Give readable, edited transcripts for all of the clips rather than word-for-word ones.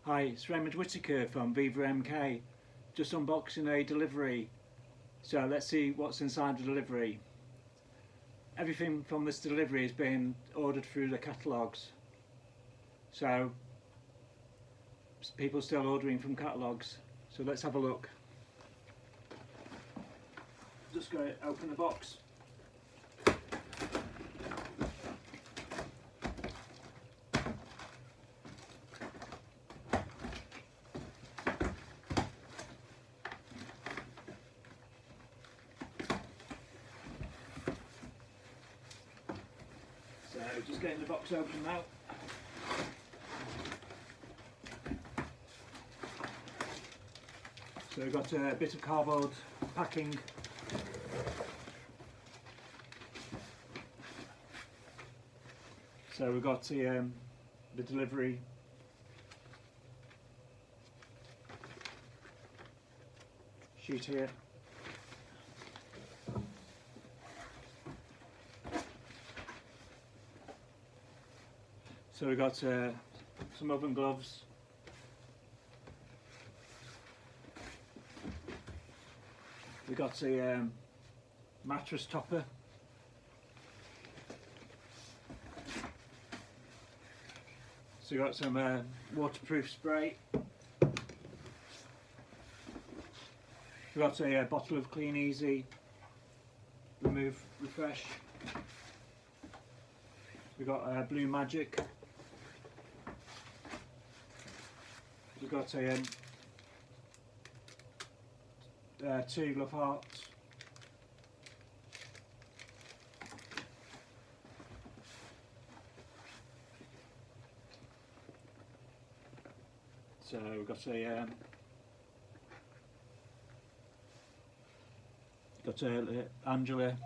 Hi, it's Raymond Whittaker from VivaMK, just unboxing a delivery. So let's see what's inside the delivery. Everything from this delivery is being ordered through the catalogues. So people still ordering from catalogues. So let's have a look. Just go open the box. So just getting the box open now. So we've got a bit of cardboard packing. So we've got the delivery sheet here. So we've got some oven gloves. We've got a mattress topper. So we've got some waterproof spray. We've got a bottle of Clean Easy Remove Refresh. We've got Blue Magic. We've got a 2 Love Hearts. So we've got a Angela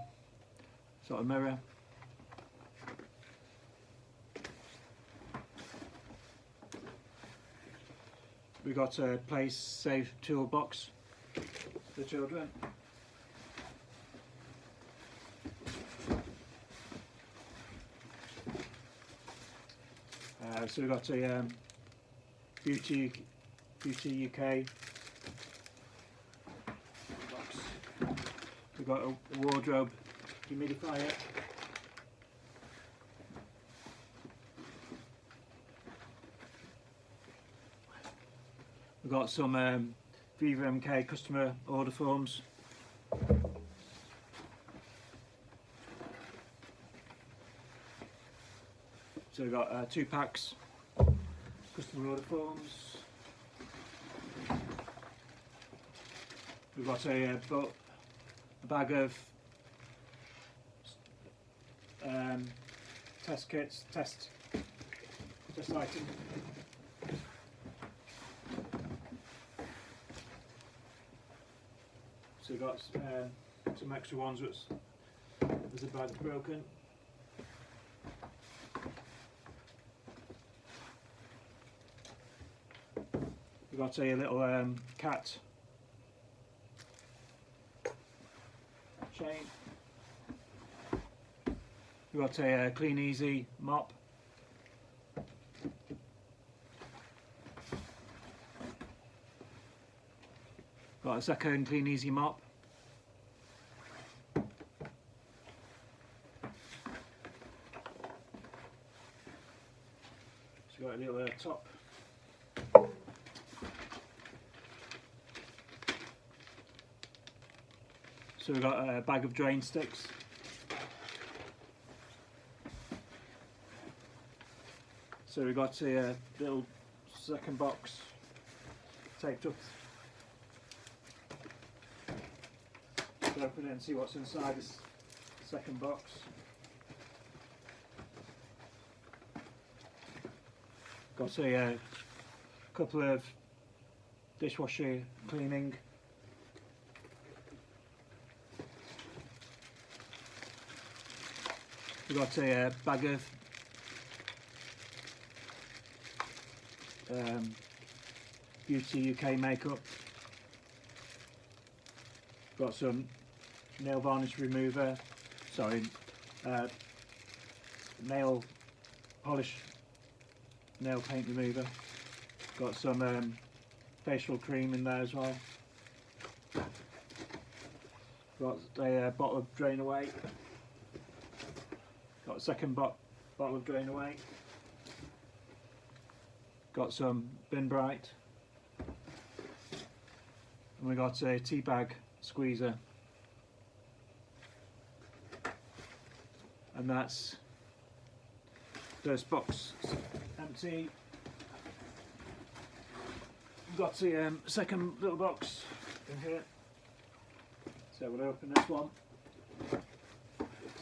sort of mirror. We've got a Place Safe toolbox for the children. So we've got a Beauty UK box. We've got a wardrobe humidifier. We've got some VivaMK customer order forms. So we've got 2 packs customer order forms. We've got a bag of test kits, test item. So we've got some extra ones which there's a bag broken. We've got a little cat chain. We've got a Clean Easy mop. Got a second Clean Easy mop. So we've got a little top. So we've got a bag of drain sticks. So we've got a little second box taped up. Let's open it and see what's inside this second box. Got a couple of dishwasher cleaning. We've got a bag of Beauty UK makeup. Got some nail varnish remover, nail polish, nail paint remover. Got some facial cream in there as well. Got a bottle of Drain Away. Got a second bottle of Drain Away. Got some Bin Bright. And we got a tea bag squeezer. And that's first box empty. We've got the second little box in here. So we'll open this one,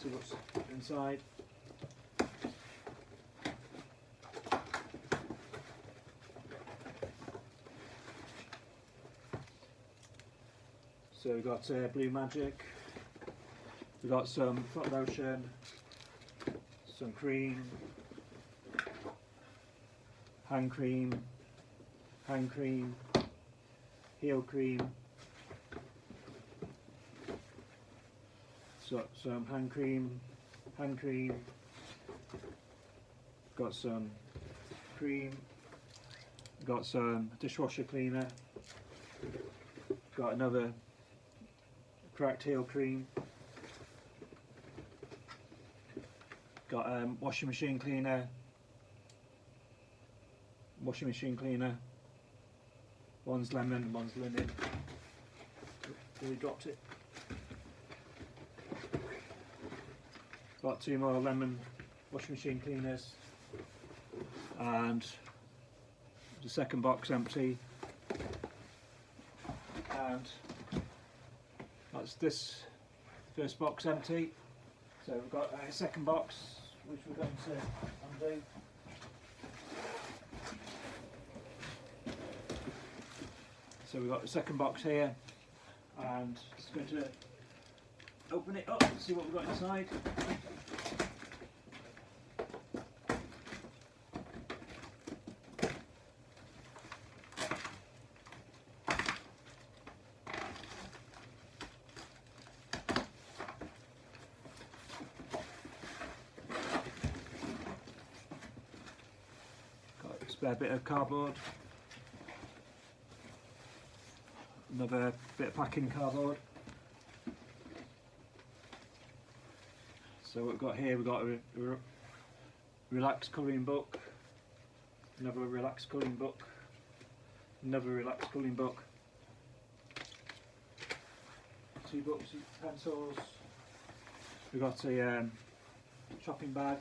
see what's inside. So we've got Blue Magic, we've got some foot lotion, some cream, hand cream, heel cream, so some hand cream, got some cream, got some dishwasher cleaner, got another cracked heel cream, got washing machine cleaner, one's lemon, one's linen. Really dropped it. Got two more lemon washing machine cleaners, and the second box empty, and that's this first box empty. So we've got a second box which we're going to undo. So we've got the second box here, and just going to open it up and see what we've got inside. Got a spare bit of cardboard. Another bit of packing cardboard. So what we've got here, we've got a relaxed colouring book, another relaxed colouring book, another relaxed colouring book, two books, pencils, we've got a shopping bag,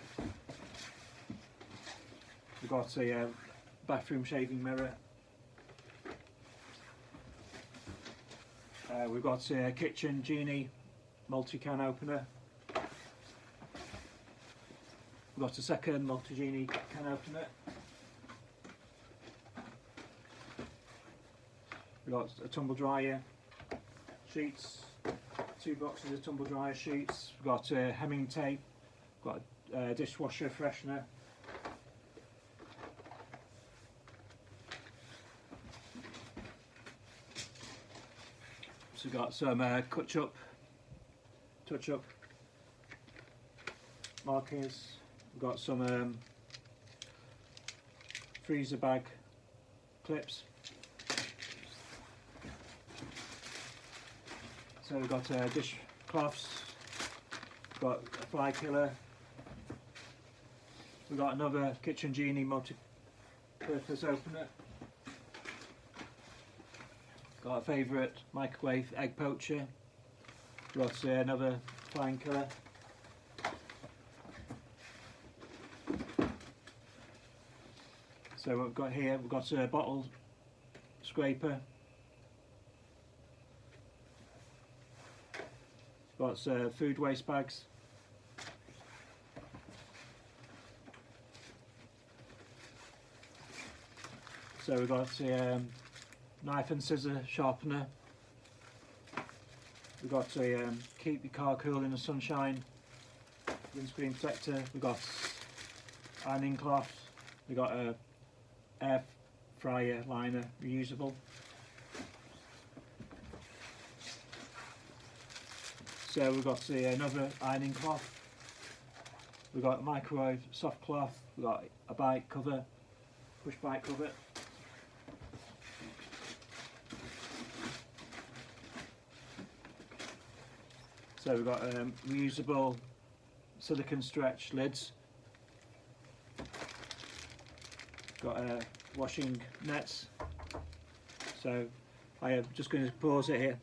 we've got a bathroom shaving mirror, we've got a kitchen genie multi-can opener. We've got a second multi-genie can opener. We've got a tumble dryer, sheets, two boxes of tumble dryer sheets. We've got hemming tape, we've got a dishwasher freshener. So we've got some touch-up markers. We've got some freezer bag clips. So we've got dish cloths, we've got a fly killer, we've got another Kitchen Genie multi-purpose opener, got a favourite microwave egg poacher, we've got another flying killer. So what we've got here, we've got a bottle scraper, got food waste bags, so we've got a knife and scissor sharpener, we've got a keep your car cool in the sunshine windscreen protector, we've got ironing cloth, we've got a air fryer liner reusable. So we've got another ironing cloth, we've got a microwave soft cloth, we've got a bike cover, push bike cover, So we've got reusable silicone stretch lids, got washing nets. So I am just going to pause it here.